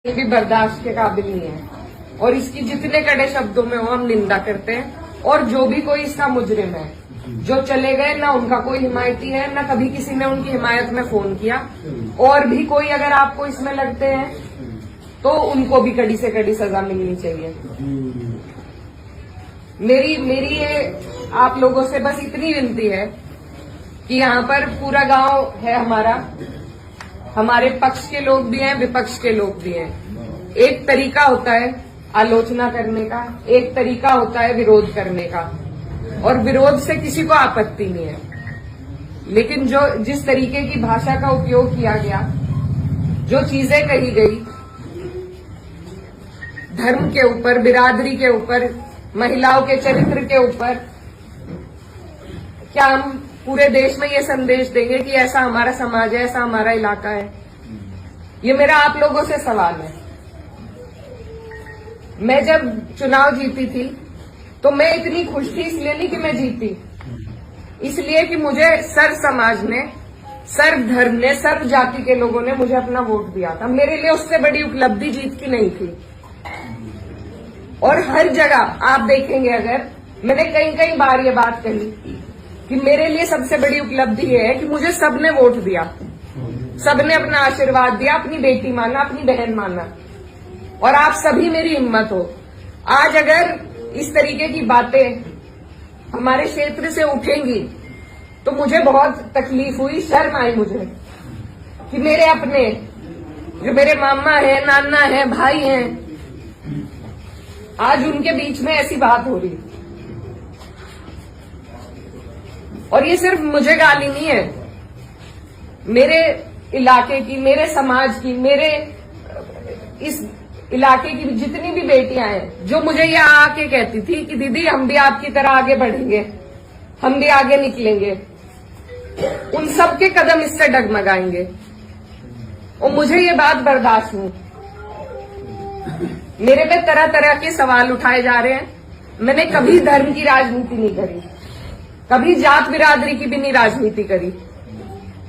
ये भी बर्दाश्त के काबिल नहीं है और इसकी जितने कड़े शब्दों में हो हम निंदा करते हैं। और जो भी कोई इसका मुजरिम है, जो चले गए, ना उनका कोई हिमायती है, ना कभी किसी ने उनकी हिमायत में फोन किया। और भी कोई अगर आपको इसमें लगते हैं तो उनको भी कड़ी से कड़ी सजा मिलनी चाहिए। मेरी ये आप लोगों से बस इतनी विनती है कि यहाँ पर पूरा गांव है हमारा, हमारे पक्ष के लोग भी हैं, विपक्ष के लोग भी हैं। एक तरीका होता है आलोचना करने का, एक तरीका होता है विरोध करने का, और विरोध से किसी को आपत्ति नहीं है। लेकिन जिस तरीके की भाषा का उपयोग किया गया, जो चीजें कही गई धर्म के ऊपर, बिरादरी के ऊपर, महिलाओं के चरित्र के ऊपर, क्या हम पूरे देश में ये संदेश देंगे कि ऐसा हमारा समाज है, ऐसा हमारा इलाका है? ये मेरा आप लोगों से सवाल है। मैं जब चुनाव जीती थी तो मैं इतनी खुश थी, इसलिए नहीं कि मैं जीती, इसलिए कि मुझे सर्व समाज ने, सर्व धर्म ने, सर्व जाति के लोगों ने मुझे अपना वोट दिया था। मेरे लिए उससे बड़ी उपलब्धि जीत की नहीं थी। और हर जगह आप देखेंगे, अगर मैंने कई बार ये बात कही कि मेरे लिए सबसे बड़ी उपलब्धि ये है कि मुझे सबने वोट दिया, सबने अपना आशीर्वाद दिया, अपनी बेटी माना, अपनी बहन माना, और आप सभी मेरी हिम्मत हो। आज अगर इस तरीके की बातें हमारे क्षेत्र से उठेंगी तो मुझे बहुत तकलीफ हुई, शर्म आई मुझे कि मेरे अपने, जो मेरे मामा है, नाना है, भाई हैं, आज उनके बीच में ऐसी बात हो रही। और ये सिर्फ मुझे गाली नहीं है, मेरे इलाके की, मेरे समाज की, मेरे इस इलाके की जितनी भी बेटियां हैं, जो मुझे ये आके कहती थी कि दीदी हम भी आपकी तरह आगे बढ़ेंगे, हम भी आगे निकलेंगे, उन सब के कदम इससे डगमगाएंगे। और मुझे ये बात बर्दाश्त नहीं। मेरे पे तरह तरह के सवाल उठाए जा रहे हैं। मैंने कभी धर्म की राजनीति नहीं करी, कभी जात बिरादरी की भी नहीं राजनीति करी।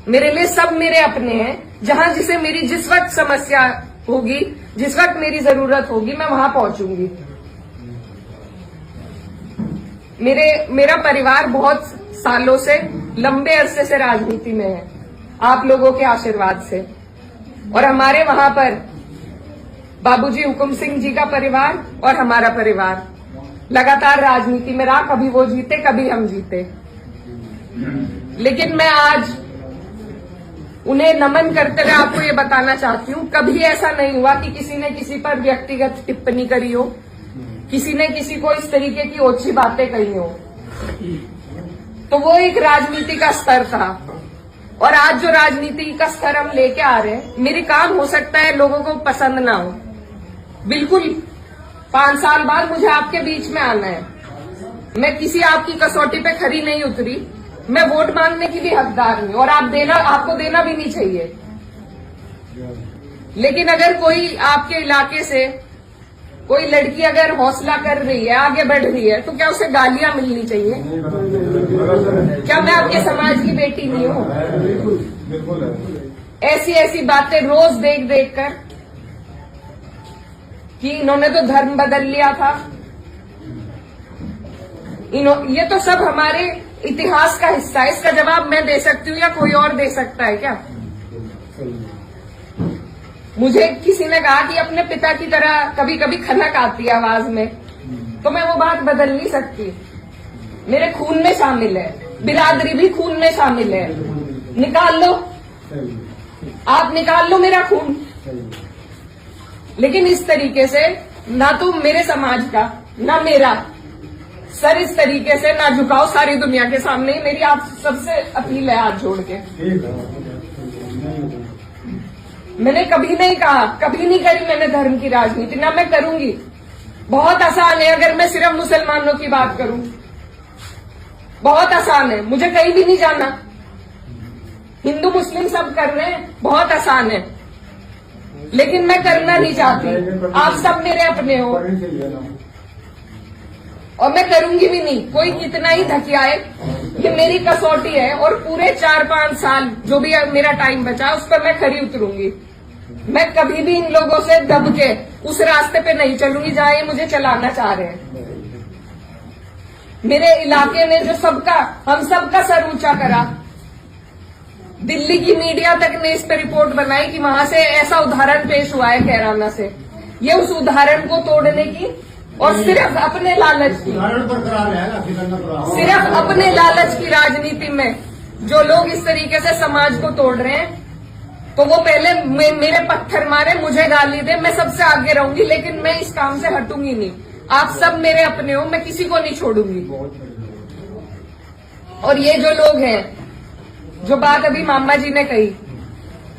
मेरे लिए सब मेरे अपने हैं। जहां जिसे मेरी जिस वक्त समस्या होगी, जिस वक्त मेरी जरूरत होगी, मैं वहां पहुंचूंगी। मेरा परिवार बहुत सालों से, लंबे अरसे से राजनीति में है, आप लोगों के आशीर्वाद से। और हमारे वहां पर बाबूजी हुकुम सिंह जी का परिवार और हमारा परिवार लगातार राजनीति में रहा। कभी वो जीते, कभी हम जीते। लेकिन मैं आज उन्हें नमन करते हुए आपको ये बताना चाहती हूँ, कभी ऐसा नहीं हुआ कि किसी ने किसी पर व्यक्तिगत टिप्पणी करी हो, किसी ने किसी को इस तरीके की ओछी बातें कही हो। तो वो एक राजनीति का स्तर था। और आज जो राजनीति का स्तर हम लेके आ रहे हैं, मेरे काम हो सकता है लोगों को पसंद ना हो, बिल्कुल 5 साल बाद मुझे आपके बीच में आना है। मैं किसी आपकी कसौटी पे खरी नहीं उतरी। मैं वोट मांगने की भी हकदार हूं और आपको देना भी नहीं चाहिए। लेकिन अगर कोई आपके इलाके से कोई लड़की अगर हौसला कर रही है, आगे बढ़ रही है, तो क्या उसे गालियां मिलनी चाहिए? क्या मैं आपके समाज की बेटी नहीं हूं? ऐसी बातें रोज देख कर कि इन्होंने तो धर्म बदल लिया था, ये तो सब हमारे इतिहास का हिस्सा है। इसका जवाब मैं दे सकती हूँ या कोई और दे सकता है क्या? मुझे किसी ने कहा कि अपने पिता की तरह कभी कभी खनक आती है आवाज में, तो मैं वो बात बदल नहीं सकती। मेरे खून में शामिल है, बिरादरी भी खून में शामिल है। निकाल लो, आप निकाल लो मेरा खून। लेकिन इस तरीके से ना तो मेरे समाज का, ना मेरा सर इस तरीके से ना झुकाओ सारी दुनिया के सामने। मेरी आप सबसे अपील है हाथ जोड़ के। मैंने कभी नहीं कहा, कभी नहीं करी मैंने धर्म की राजनीति, ना मैं करूंगी। बहुत आसान है अगर मैं सिर्फ मुसलमानों की बात करूं, बहुत आसान है, मुझे कहीं भी नहीं जाना। हिंदू मुस्लिम सब कर रहे हैं, बहुत आसान है। लेकिन मैं करना नहीं चाहती। आप सब मेरे अपने हो और मैं करूंगी भी नहीं। कोई कितना ही धकियाए, ये मेरी कसौटी है। और पूरे 4-5 साल जो भी मेरा टाइम बचा, उस पर मैं खरी उतरूंगी। मैं कभी भी इन लोगों से दब के उस रास्ते पे नहीं चलूंगी जहां ये मुझे चलाना चाह रहे हैं। मेरे इलाके ने जो हम सबका सर ऊंचा करा, दिल्ली की मीडिया तक ने इस पे रिपोर्ट बनाई कि वहां से ऐसा उदाहरण पेश हुआ है कैराना से। ये उस उदाहरण को तोड़ने की और सिर्फ अपने लालच की, सिर्फ अपने लालच की राजनीति में जो लोग इस तरीके से समाज को तोड़ रहे हैं, तो वो पहले मेरे पत्थर मारे, मुझे गाली दे, मैं सबसे आगे रहूंगी, लेकिन मैं इस काम से हटूंगी नहीं। आप सब मेरे अपने हो, मैं किसी को नहीं छोड़ूंगी। और ये जो लोग हैं, जो बात अभी मामा जी ने कही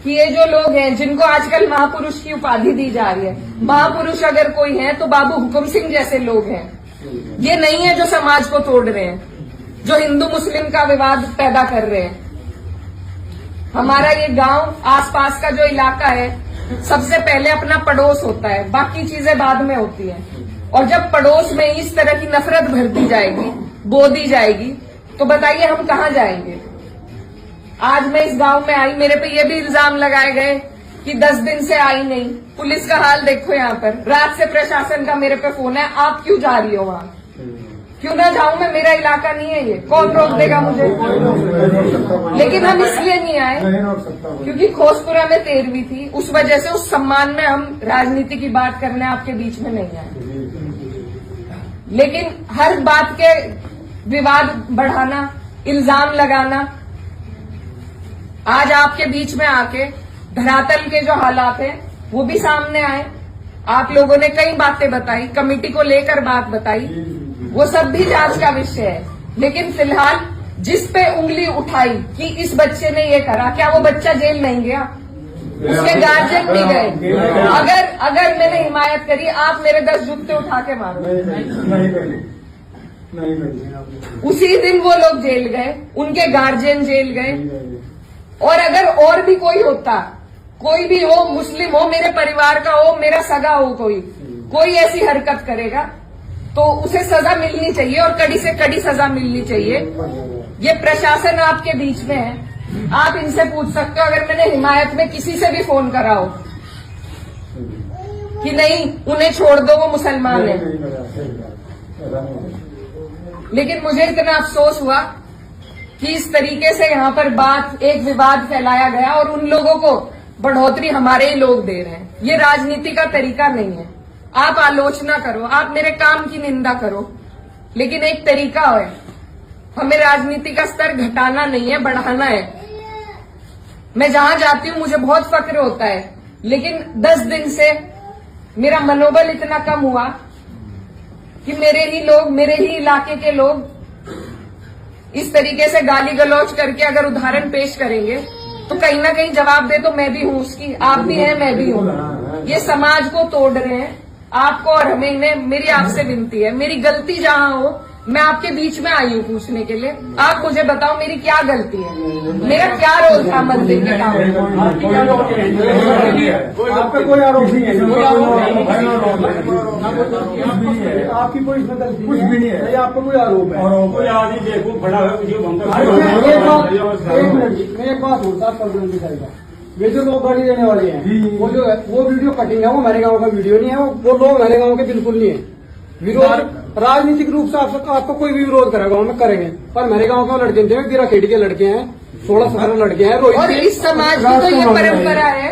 कि ये जो लोग हैं जिनको आजकल महापुरुष की उपाधि दी जा रही है, महापुरुष अगर कोई है तो बाबू हुकुम सिंह जैसे लोग हैं। ये नहीं है जो समाज को तोड़ रहे हैं, जो हिंदू मुस्लिम का विवाद पैदा कर रहे हैं। हमारा ये गांव, आसपास का जो इलाका है, सबसे पहले अपना पड़ोस होता है, बाकी चीजें बाद में होती हैं। और जब पड़ोस में इस तरह की नफरत भर दी जाएगी, बो दी जाएगी, तो बताइए हम कहां जाएंगे। आज मैं इस गांव में आई, मेरे पे ये भी इल्जाम लगाए गए कि 10 दिन से आई नहीं। पुलिस का हाल देखो यहाँ पर, रात से प्रशासन का मेरे पे फोन है, आप क्यों जा रही हो वहां? क्यों ना जाऊं मैं, मेरा इलाका नहीं है ये, कौन रोक देगा मुझे? लेकिन हम इसलिए नहीं आए क्योंकि खोसपुरा में 13वीं थी, उस वजह से उस सम्मान में हम राजनीति की बात करने आपके बीच में नहीं आए। लेकिन हर बात के विवाद बढ़ाना, इल्जाम लगाना, आज आपके बीच में आके धरातल के जो हालात हैं वो भी सामने आए। आप लोगों ने कई बातें बताई, कमेटी को लेकर बात बताई, वो सब भी जांच का विषय है। लेकिन फिलहाल जिस पे उंगली उठाई कि इस बच्चे ने ये करा, क्या वो बच्चा जेल नहीं गया? उसके गार्जियन भी गए। अगर मैंने हिमायत करी, आप मेरे 10 जूते उठा के मारो। उसी दिन वो लोग जेल गए, उनके गार्जियन जेल गए। और अगर और भी कोई होता, कोई भी हो, मुस्लिम हो, मेरे परिवार का हो, मेरा सगा हो, कोई ऐसी हरकत करेगा तो उसे सजा मिलनी चाहिए, और कड़ी से कड़ी सजा मिलनी चाहिए। ये प्रशासन आपके बीच में है, आप इनसे पूछ सकते हो। अगर मैंने हिमायत में किसी से भी फोन करा हो कि नहीं उन्हें छोड़ दो, वो मुसलमान है, लेकिन मुझे इतना अफसोस हुआ कि इस तरीके से यहाँ पर एक विवाद फैलाया गया और उन लोगों को बढ़ोतरी हमारे ही लोग दे रहे हैं। ये राजनीति का तरीका नहीं है। आप आलोचना करो, आप मेरे काम की निंदा करो, लेकिन एक तरीका है, हमें राजनीति का स्तर घटाना नहीं है, बढ़ाना है। मैं जहां जाती हूं मुझे बहुत फक्र होता है, लेकिन 10 दिन से मेरा मनोबल इतना कम हुआ कि मेरे ही इलाके के लोग इस तरीके से गाली गलौज करके अगर उदाहरण पेश करेंगे तो कहीं ना कहीं जवाब दे तो मैं भी हूं उसकी, आप भी हैं, मैं भी हूं। ये समाज को तोड़ रहे हैं, आपको और हमें। मेरी आपसे विनती है, मेरी गलती जहां हो, मैं आपके बीच में आई हूं पूछने के लिए। आप मुझे बताओ मेरी क्या गलती है, मेरा क्या रोल था मंदिर के काम में? आप पे कोई आरोप नहीं है, आपकी कोई गलती कुछ भी नहीं है, आप पे कोई आरोप है। मैं एक बात बोलता हूँ, ये जो लोग गाड़ी देने वाले हैं, वो वीडियो कटिंग है, वो मेरे गांव का वीडियो नहीं है, वो लोग मेरे गांव के बिल्कुल नहीं है। विरोध राजनीतिक रूप से आपको कोई भी विरोध करेगा गाँव में करेंगे, पर मेरे गांव के लड़के थे, गिरा खेड़ी के लड़के हैं, 16-17 लड़के हैं। और इस समाज की तो ये परंपरा है,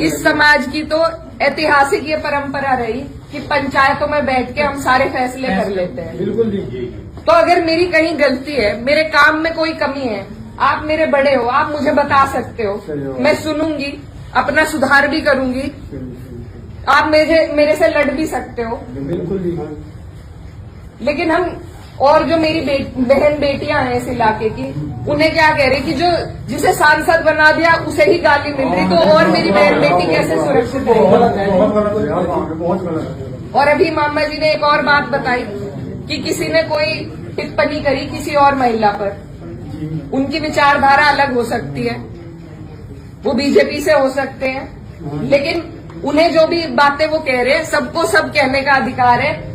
इस समाज की तो ऐतिहासिक ये परंपरा रही कि पंचायतों में बैठ के हम सारे फैसले कर लेते हैं। बिल्कुल नहीं। तो अगर मेरी कहीं गलती है, मेरे काम में कोई कमी है, आप मेरे बड़े हो, आप मुझे बता सकते हो, मैं सुनूंगी, अपना सुधार भी करूंगी। आप मेरे से लड़ भी सकते हो, बिल्कुल नहीं। लेकिन हम, और जो मेरी बहन बेटियां हैं इस इलाके की, उन्हें क्या कह रही कि जो जिसे सांसद बना दिया उसे ही गाली मिल रही, तो और मेरी बहन बेटी कैसे सुरक्षित रहेगी? और अभी मामा जी ने एक और बात बताई कि किसी ने कोई टिप्पणी करी किसी और महिला पर, उनकी विचारधारा अलग हो सकती है, वो बीजेपी से हो सकते हैं, लेकिन उन्हें जो भी बातें वो कह रहे हैं, सबको सब कहने का अधिकार है।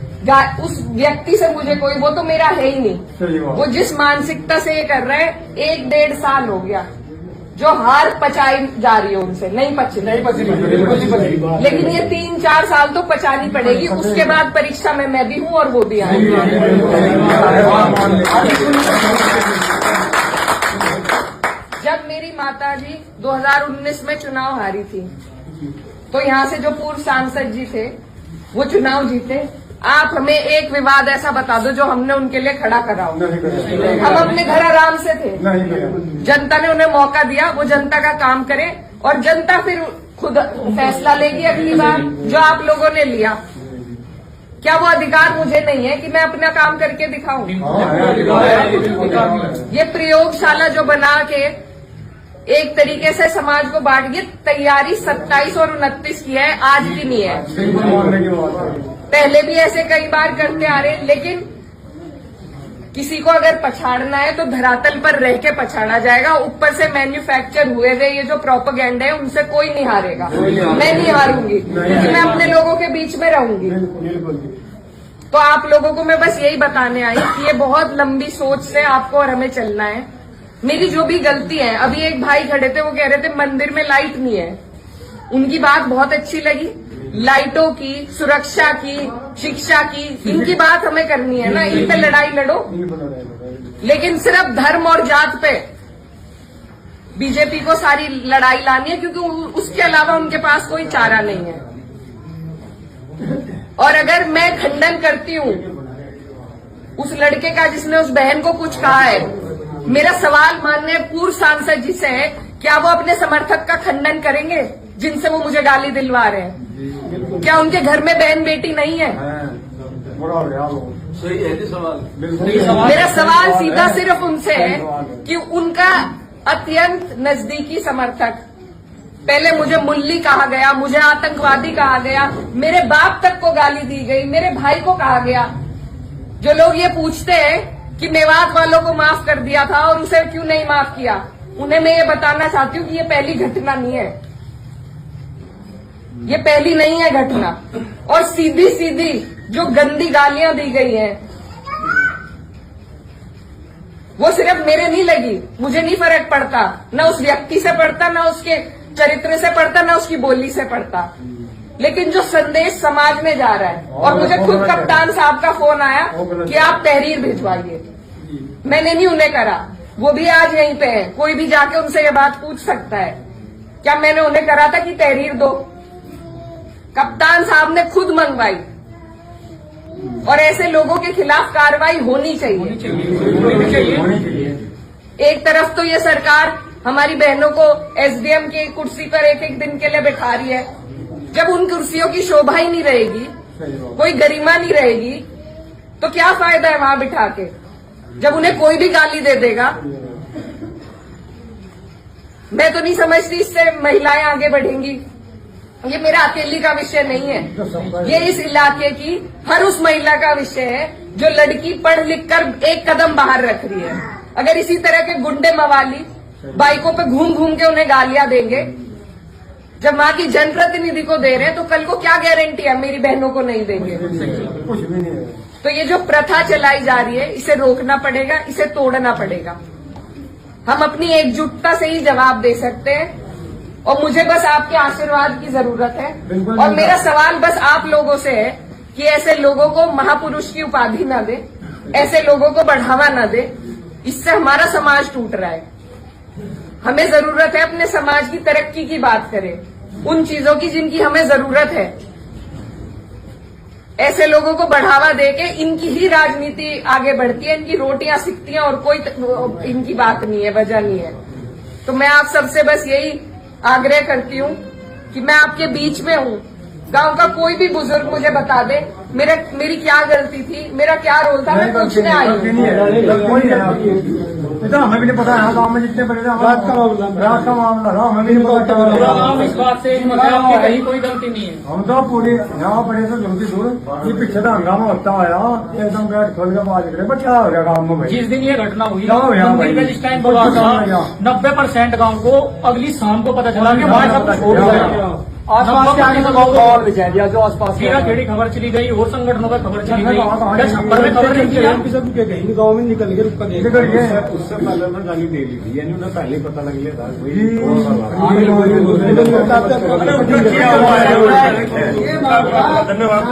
उस व्यक्ति से मुझे कोई, वो तो मेरा है ही नहीं। वो जिस मानसिकता से ये कर रहा है, 1-1.5 साल हो गया जो हार पचाई जा रही है उनसे नहीं पची, बिल्कुल नहीं पची। लेकिन ये 3-4 साल तो पचानी पड़ेगी। उसके बाद परीक्षा में मैं भी हूँ और वो भी आएंगे। जब मेरी माताजी 2019 में चुनाव हारी थी तो यहाँ से जो पूर्व सांसद जी थे वो चुनाव जीते। आप हमें एक विवाद ऐसा बता दो जो हमने उनके लिए खड़ा करा हो। हम अपने घर आराम से थे, जनता ने उन्हें मौका दिया, वो जनता का काम करे और जनता फिर खुद फैसला लेगी अगली बार जो आप लोगों ने लिया। क्या वो अधिकार मुझे नहीं है कि मैं अपना काम करके दिखाऊं? ये प्रयोगशाला जो बना के एक तरीके से समाज को बांट के तैयारी 27 और 29 की है, आज की नहीं है। पहले भी ऐसे कई बार करते आ रहे, लेकिन किसी को अगर पछाड़ना है तो धरातल पर रह के पछाड़ा जाएगा। ऊपर से मैन्युफैक्चर हुए हुए ये जो प्रोपेगेंडा है उनसे कोई नहीं हारेगा। मैं नहीं हारूंगी क्योंकि मैं अपने लोगों के बीच में रहूंगी। तो आप लोगों को मैं बस यही बताने आई कि ये बहुत लंबी सोच से आपको और हमें चलना है। मेरी जो भी गलती है, अभी एक भाई खड़े थे वो कह रहे थे मंदिर में लाइट नहीं है, उनकी बात बहुत अच्छी लगी। लाइटों की, सुरक्षा की, शिक्षा की, इनकी बात हमें करनी है ना, इन पे लड़ाई लड़ो। लेकिन सिर्फ धर्म और जात पे बीजेपी को सारी लड़ाई लानी है क्योंकि उसके अलावा उनके पास कोई चारा नहीं है। और अगर मैं खंडन करती हूँ उस लड़के का जिसने उस बहन को कुछ कहा है, मेरा सवाल माननीय पूर्व सांसद जी से है, क्या वो अपने समर्थक का खंडन करेंगे जिनसे वो मुझे गाली दिलवा रहे हैं? क्या उनके घर में बहन बेटी नहीं है? मेरा सवाल सीधा सिर्फ उनसे है कि उनका अत्यंत नजदीकी समर्थक, पहले मुझे मुल्ली कहा गया, मुझे आतंकवादी कहा गया, मेरे बाप तक को गाली दी गई, मेरे भाई को कहा गया। जो लोग ये पूछते हैं कि मेवात वालों को माफ कर दिया था और उसे क्यों नहीं माफ किया, उन्हें मैं ये बताना चाहती हूँ कि ये पहली घटना नहीं है, ये पहली नहीं है घटना। और सीधी सीधी जो गंदी गालियां दी गई हैं वो सिर्फ मेरे नहीं लगी, मुझे नहीं फर्क पड़ता, न उस व्यक्ति से पड़ता, न उसके चरित्र से पड़ता, न उसकी बोली से पड़ता, लेकिन जो संदेश समाज में जा रहा है। और मुझे खुद कप्तान साहब का फोन आया कि आप तहरीर भिजवाइए, मैंने नहीं उन्हें करा, वो भी आज यहीं पे है, कोई भी जाके उनसे ये बात पूछ सकता है। क्या मैंने उन्हें करा था कि तहरीर दो? कप्तान साहब ने खुद मंगवाई। और ऐसे लोगों के खिलाफ कार्रवाई होनी चाहिए। एक तरफ तो ये सरकार हमारी बहनों को एसडीएम की कुर्सी पर एक एक दिन के लिए बैठा रही है, जब उन कुर्सियों की शोभा ही नहीं रहेगी, कोई गरिमा नहीं रहेगी, तो क्या फायदा है वहां बिठा के, जब उन्हें कोई भी गाली दे देगा। मैं तो नहीं समझती इससे महिलाएं आगे बढ़ेंगी। ये मेरा अकेली का विषय नहीं है, ये इस इलाके की हर उस महिला का विषय है जो लड़की पढ़ लिख कर एक कदम बाहर रख रही है। अगर इसी तरह के गुंडे मवाली बाइकों पे घूम घूम के उन्हें गालियां देंगे, जब वहां की जनप्रतिनिधि को दे रहे हैं, तो कल को क्या गारंटी है मेरी बहनों को नहीं देंगे? कुछ भी नहीं है। तो ये जो प्रथा चलाई जा रही है, इसे रोकना पड़ेगा, इसे तोड़ना पड़ेगा। हम अपनी एकजुटता से ही जवाब दे सकते हैं और मुझे बस आपके आशीर्वाद की जरूरत है। और मेरा सवाल बस आप लोगों से है कि ऐसे लोगों को महापुरुष की उपाधि न दे, ऐसे लोगों को बढ़ावा न दे, इससे हमारा समाज टूट रहा है। हमें जरूरत है अपने समाज की तरक्की की बात करें, उन चीजों की जिनकी हमें जरूरत है। ऐसे लोगों को बढ़ावा देके इनकी ही राजनीति आगे बढ़ती है, इनकी रोटियां सिकती हैं और कोई इनकी बात नहीं है, वजह नहीं है। तो मैं आप सबसे बस यही आग्रह करती हूँ कि मैं आपके बीच में हूँ। गांव का कोई भी बुजुर्ग मुझे बता दे मेरी क्या गलती थी, मेरा क्या रोल था, मैं पूछने आई हूँ। हमें भी नहीं पता है गाँव में जितने बड़े रात का मामला था, हमें भी नहीं पता। इस बात से आपकी कहीं कोई गलती नहीं है। हम तो पूरी यहाँ पड़े थे जल्दी दूर, ये पीछे तो हंगामा होता आया, एकदम गेट खोल के बात करे, बट क्या हो गया गाँव में भाई? जिस दिन ये घटना हुई, क्या हो गया भाई? जिस टाइम बोला था 90% गाँव को अगली शाम को पता चला कि वहाँ सब कुछ हो गया। आसपास के आगे तो और बिछा दिया जो आसपास हीरा खेड़ी खबर चली गई और संगठनों में खबर चली गई, क्या छप्पर में खबर नहीं किया? कहीं गाँव में निकल के रुका उससे पहले उन्होंने गाली दे ली थी, यानी उन्हें पहले ही पता लग गया था धन्यवाद।